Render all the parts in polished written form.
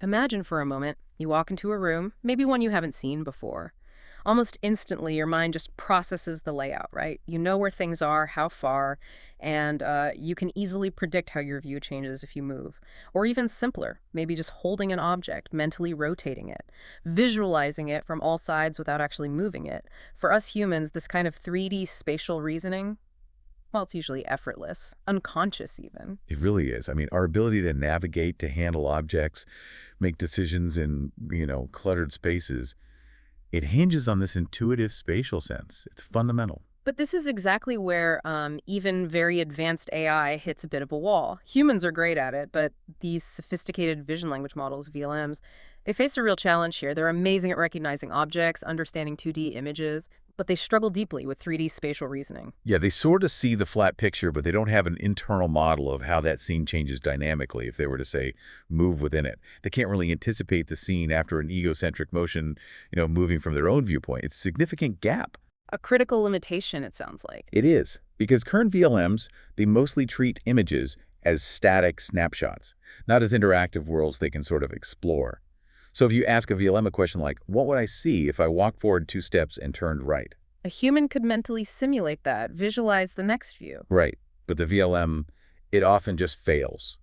Imagine for a moment you walk into a room, maybe one you haven't seen before. Almost instantly, your mind just processes the layout, right? You know where things are, how far, and you can easily predict how your view changes if you move. Or even simpler, maybe just holding an object, mentally rotating it, visualizing it from all sides without actually moving it. For us humans, this kind of 3D spatial reasoning, well, it's usually effortless, unconscious even. It really is. I mean, our ability to navigate, to handle objects, make decisions in, cluttered spaces, it hinges on this intuitive spatial sense. It's fundamental. But this is exactly where even very advanced AI hits a bit of a wall. Humans are great at it, but these sophisticated vision language models, VLMs, they face a real challenge here. They're amazing at recognizing objects, understanding 2D images, but they struggle deeply with 3D spatial reasoning. Yeah, they sort of see the flat picture, but they don't have an internal model of how that scene changes dynamically if they were to, say, move within it. They can't really anticipate the scene after an egocentric motion, moving from their own viewpoint. It's a significant gap. A critical limitation, it sounds like. It is, because current VLMs, they mostly treat images as static snapshots, not as interactive worlds they can sort of explore. So if you ask a VLM a question like, what would I see if I walked forward 2 steps and turned right? A human could mentally simulate that, visualize the next view. Right. But the VLM, it often just fails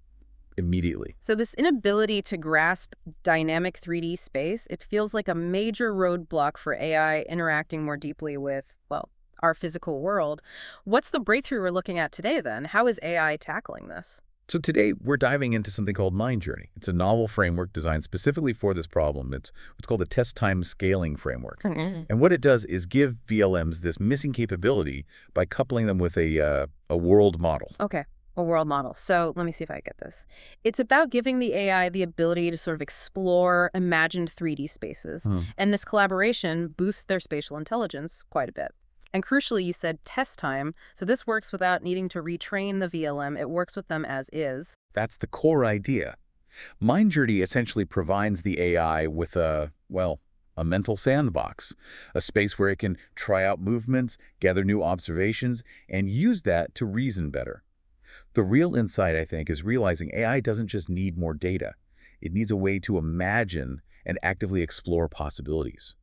immediately. So this inability to grasp dynamic 3D space, it feels like a major roadblock for AI interacting more deeply with, well, our physical world. What's the breakthrough we're looking at today, then? How is AI tackling this? So today, we're diving into something called MindJourney. It's a novel framework designed specifically for this problem. It's what's called a test time scaling framework. And what it does is give VLMs this missing capability by coupling them with a world model. Okay, a world model. So let me see if I get this. It's about giving the AI the ability to sort of explore imagined 3D spaces. And this collaboration boosts their spatial intelligence quite a bit. And crucially, you said test time. So this works without needing to retrain the VLM. It works with them as is. That's the core idea. MindJourney essentially provides the AI with a mental sandbox, a space where it can try out movements, gather new observations, and use that to reason better. The real insight, I think, is realizing AI doesn't just need more data. It needs a way to imagine and actively explore possibilities.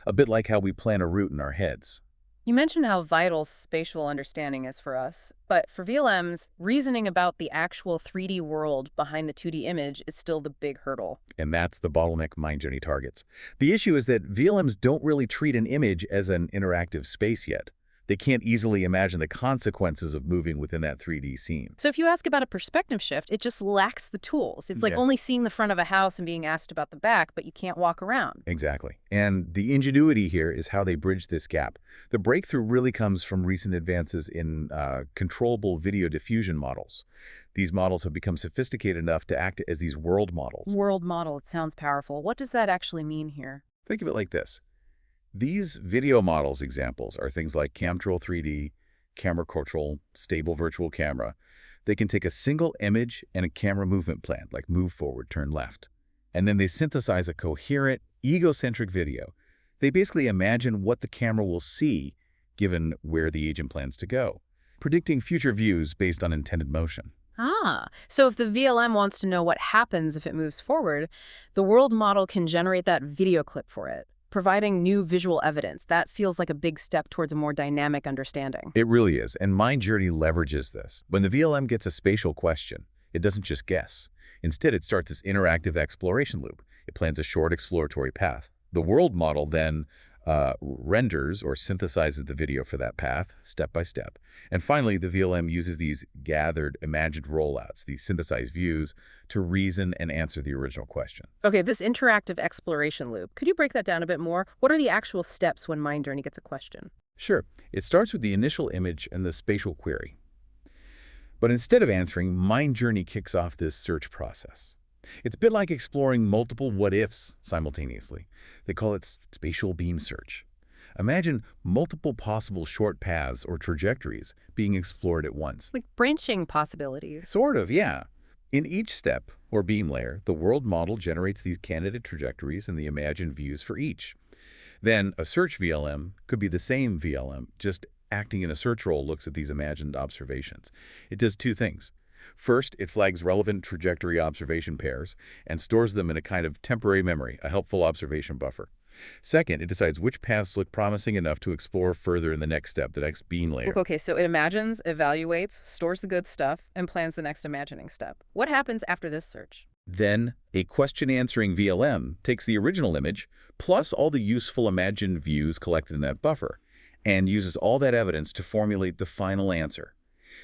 A bit like how we plan a route in our heads. You mentioned how vital spatial understanding is for us, but for VLMs, reasoning about the actual 3D world behind the 2D image is still the big hurdle. And that's the bottleneck MindJourney targets. The issue is that VLMs don't really treat an image as an interactive space yet. They can't easily imagine the consequences of moving within that 3D scene. So if you ask about a perspective shift, it just lacks the tools. It's like Yeah. only seeing the front of a house and being asked about the back, but you can't walk around. Exactly. And the ingenuity here is how they bridge this gap. The breakthrough really comes from recent advances in controllable video diffusion models. These models have become sophisticated enough to act as these world models. World model, it sounds powerful. What does that actually mean here? Think of it like this. These video models examples are things like Camtrol 3D, Camera Control, Stable Virtual Camera. They can take a single image and a camera movement plan, like move forward, turn left. And then they synthesize a coherent, egocentric video. They basically imagine what the camera will see given where the agent plans to go, predicting future views based on intended motion. So if the VLM wants to know what happens if it moves forward, the world model can generate that video clip for it, providing new visual evidence. That feels like a big step towards a more dynamic understanding. It really is, and MindJourney leverages this. When the VLM gets a spatial question, it doesn't just guess. Instead, it starts this interactive exploration loop. It plans a short exploratory path. The world model then renders or synthesizes the video for that path, step by step. And finally, the VLM uses these gathered, imagined rollouts, these synthesized views, to reason and answer the original question. Okay, this interactive exploration loop, could you break that down a bit more? What are the actual steps when MindJourney gets a question? Sure. It starts with the initial image and the spatial query. But instead of answering, MindJourney kicks off this search process. It's a bit like exploring multiple what-ifs simultaneously. They call it spatial beam search. Imagine multiple possible short paths or trajectories being explored at once. Like branching possibilities. Sort of, yeah. In each step, or beam layer, the world model generates these candidate trajectories and the imagined views for each. Then a search VLM could be the same VLM, just acting in a search role looks at these imagined observations. It does 2 things. First, it flags relevant trajectory observation pairs and stores them in a kind of temporary memory, a helpful observation buffer. Second, it decides which paths look promising enough to explore further in the next step, the next bean layer. Okay, so it imagines, evaluates, stores the good stuff, and plans the next imagining step. What happens after this search? Then, a question-answering VLM takes the original image, plus all the useful imagined views collected in that buffer, and uses all that evidence to formulate the final answer.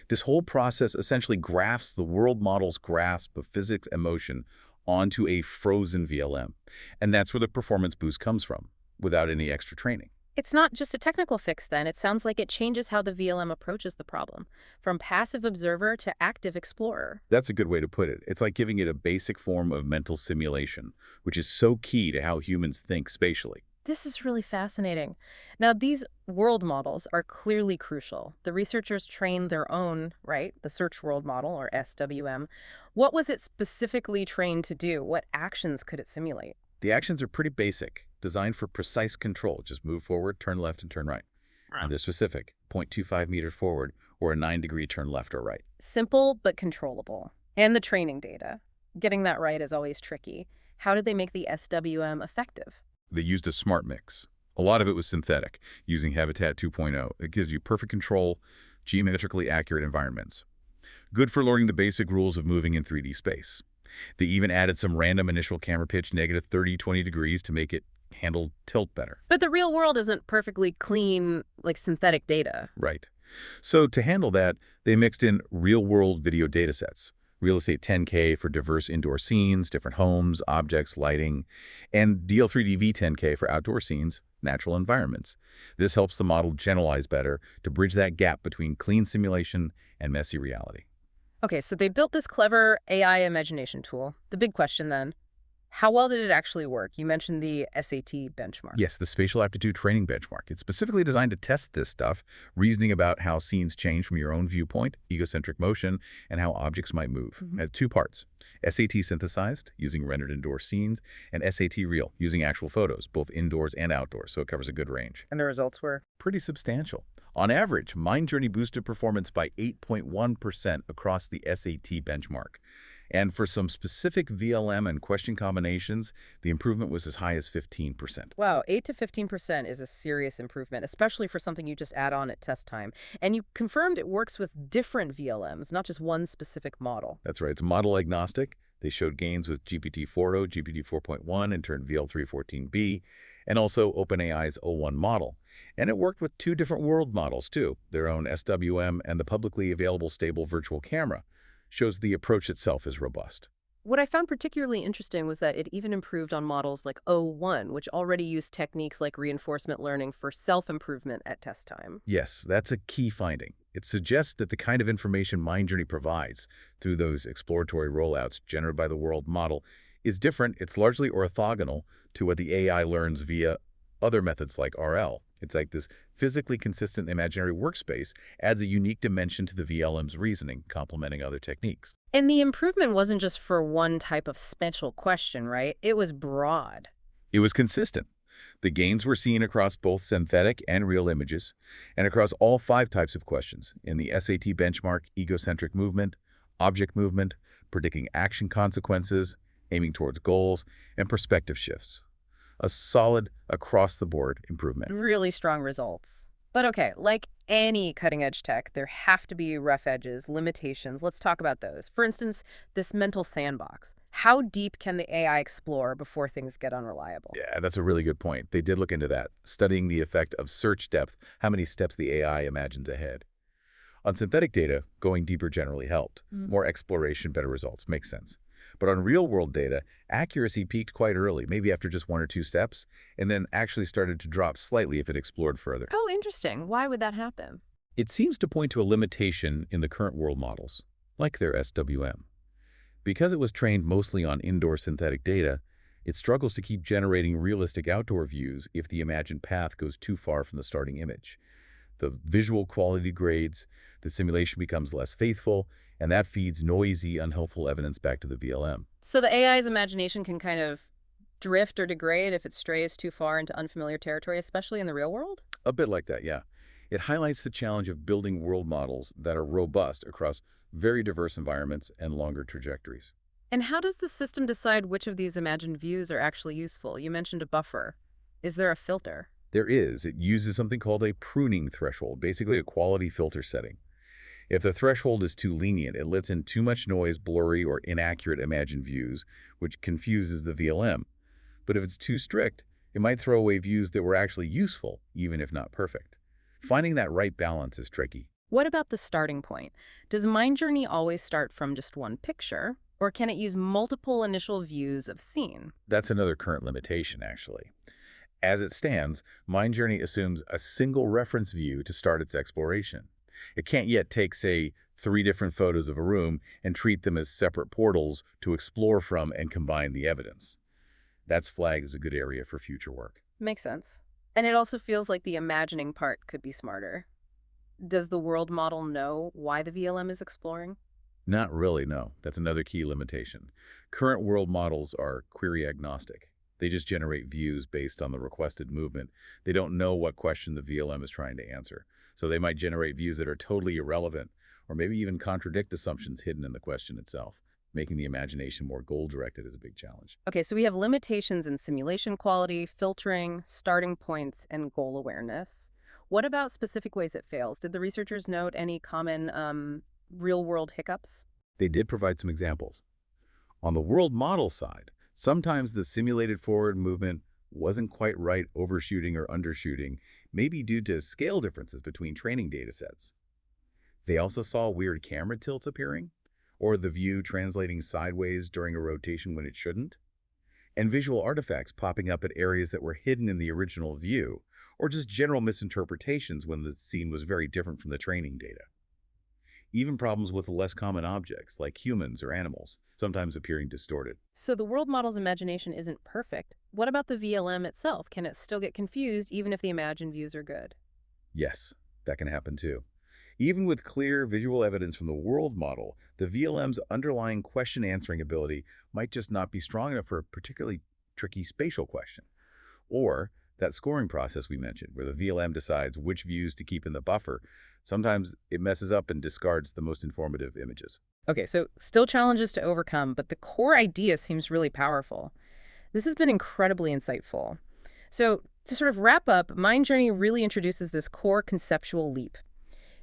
This whole process essentially grafts the world model's grasp of physics and motion onto a frozen VLM. And that's where the performance boost comes from, without any extra training. It's not just a technical fix then. It sounds like it changes how the VLM approaches the problem, from passive observer to active explorer. That's a good way to put it. It's like giving it a basic form of mental simulation, which is so key to how humans think spatially. This is really fascinating. Now, these world models are clearly crucial. The researchers trained their own, right, the search world model, or SWM. What was it specifically trained to do? What actions could it simulate? The actions are pretty basic, designed for precise control. Just move forward, turn left, and turn right. Right. And they're specific, 0.25 meters forward, or a 9-degree turn left or right. Simple but controllable. And the training data. Getting that right is always tricky. How did they make the SWM effective? They used a smart mix. A lot of it was synthetic, using Habitat 2.0. It gives you perfect control, geometrically accurate environments. Good for learning the basic rules of moving in 3D space. They even added some random initial camera pitch, negative 30, 20 degrees, to make it handle tilt better. But the real world isn't perfectly clean, like synthetic data. Right. So to handle that, they mixed in real-world video datasets. Real estate 10K for diverse indoor scenes, different homes, objects, lighting, and DL3D V10K for outdoor scenes, natural environments. This helps the model generalize better to bridge that gap between clean simulation and messy reality. Okay, so they built this clever AI imagination tool. The big question then, how well did it actually work? You mentioned the SAT benchmark. Yes, the Spatial Aptitude Training Benchmark. It's specifically designed to test this stuff, reasoning about how scenes change from your own viewpoint, egocentric motion, and how objects might move. It has two parts: SAT synthesized, using rendered indoor scenes, and SAT real, using actual photos, both indoors and outdoors, so it covers a good range. And the results were? Pretty substantial. On average, MindJourney boosted performance by 8.1% across the SAT benchmark. And for some specific VLM and question combinations, the improvement was as high as 15%. Wow, 8 to 15% is a serious improvement, especially for something you just add on at test time. And you confirmed it works with different VLMs, not just one specific model. That's right. It's model agnostic. They showed gains with GPT-4o, GPT-4.1, and turned VL314B, and also OpenAI's O1 model. And it worked with two different world models, too, their own SWM and the publicly available stable virtual camera. Shows the approach itself is robust. What I found particularly interesting was that it even improved on models like O1, which already used techniques like reinforcement learning for self-improvement at test time. Yes, that's a key finding. It suggests that the kind of information MindJourney provides through those exploratory rollouts generated by the world model is different. It's largely orthogonal to what the AI learns via other methods like RL. It's like this physically consistent imaginary workspace adds a unique dimension to the VLM's reasoning, complementing other techniques. And the improvement wasn't just for one type of spatial question, right? It was broad. It was consistent. The gains were seen across both synthetic and real images, and across all 5 types of questions in the SAT benchmark: egocentric movement, object movement, predicting action consequences, aiming towards goals, and perspective shifts. A solid, across-the-board improvement. Really strong results. But okay, like any cutting-edge tech, there have to be rough edges, limitations. Let's talk about those. For instance, this mental sandbox. How deep can the AI explore before things get unreliable? Yeah, that's a really good point. They did look into that, studying the effect of search depth, how many steps the AI imagines ahead. On synthetic data, going deeper generally helped. More exploration, better results. Makes sense. But on real-world data, accuracy peaked quite early, maybe after just 1 or 2 steps, and then actually started to drop slightly if it explored further. Oh, interesting. Why would that happen? It seems to point to a limitation in the current world models, like their SWM. Because it was trained mostly on indoor synthetic data, it struggles to keep generating realistic outdoor views if the imagined path goes too far from the starting image. The visual quality degrades, the simulation becomes less faithful, and that feeds noisy, unhelpful evidence back to the VLM. So the AI's imagination can kind of drift or degrade if it strays too far into unfamiliar territory, especially in the real world? A bit like that, yeah. It highlights the challenge of building world models that are robust across very diverse environments, and longer trajectories. And how does the system decide which of these imagined views are actually useful? You mentioned a buffer. Is there a filter? There is. It uses something called a pruning threshold, basically a quality filter setting. If the threshold is too lenient, it lets in too much noise, blurry, or inaccurate imagined views, which confuses the VLM. But if it's too strict, it might throw away views that were actually useful, even if not perfect. Finding that right balance is tricky. What about the starting point? Does MindJourney always start from just one picture, or can it use multiple initial views of scene? That's another current limitation, actually. As it stands, MindJourney assumes a single reference view to start its exploration. It can't yet take, say, 3 different photos of a room and treat them as separate portals to explore from and combine the evidence. That's flagged as a good area for future work. Makes sense. And it also feels like the imagining part could be smarter. Does the world model know why the VLM is exploring? Not really, no. That's another key limitation. Current world models are query agnostic. They just generate views based on the requested movement. They don't know what question the VLM is trying to answer. So they might generate views that are totally irrelevant, or maybe even contradict assumptions hidden in the question itself. Making the imagination more goal-directed is a big challenge. Okay, so we have limitations in simulation quality, filtering, starting points, and goal awareness. What about specific ways it fails? Did the researchers note any common real-world hiccups? They did provide some examples. On the world model side, sometimes the simulated forward movement wasn't quite right overshooting or undershooting, maybe due to scale differences between training datasets. They also saw weird camera tilts appearing, or the view translating sideways during a rotation when it shouldn't, and visual artifacts popping up at areas that were hidden in the original view, or just general misinterpretations when the scene was very different from the training data. Even problems with less common objects, like humans or animals, sometimes appearing distorted. So the world model's imagination isn't perfect. What about the VLM itself? Can it still get confused even if the imagined views are good? Yes, that can happen too. Even with clear visual evidence from the world model, the VLM's underlying question-answering ability might just not be strong enough for a particularly tricky spatial question. Or that scoring process we mentioned, where the VLM decides which views to keep in the buffer, sometimes it messes up and discards the most informative images. Okay, so still challenges to overcome, but the core idea seems really powerful. This has been incredibly insightful. So to sort of wrap up, MindJourney really introduces this core conceptual leap,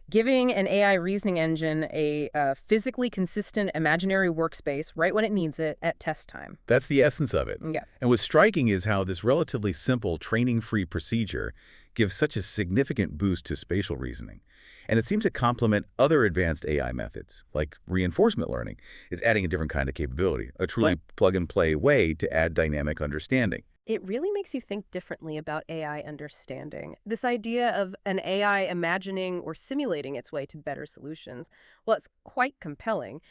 giving an AI reasoning engine a physically consistent imaginary workspace right when it needs it at test time. That's the essence of it. Yeah. And what's striking is how this relatively simple training-free procedure gives such a significant boost to spatial reasoning. And it seems to complement other advanced AI methods, like reinforcement learning. It's adding a different kind of capability, a truly plug-and-play way to add dynamic understanding. It really makes you think differently about AI understanding. This idea of an AI imagining or simulating its way to better solutions, well, it's quite compelling.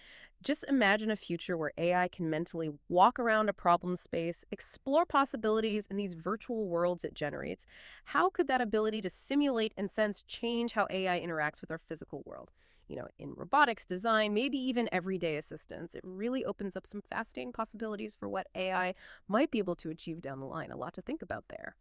Just imagine a future where AI can mentally walk around a problem space, explore possibilities in these virtual worlds it generates. How could that ability to simulate and sense change how AI interacts with our physical world? In robotics design, maybe even everyday assistance. It really opens up some fascinating possibilities for what AI might be able to achieve down the line. A lot to think about there.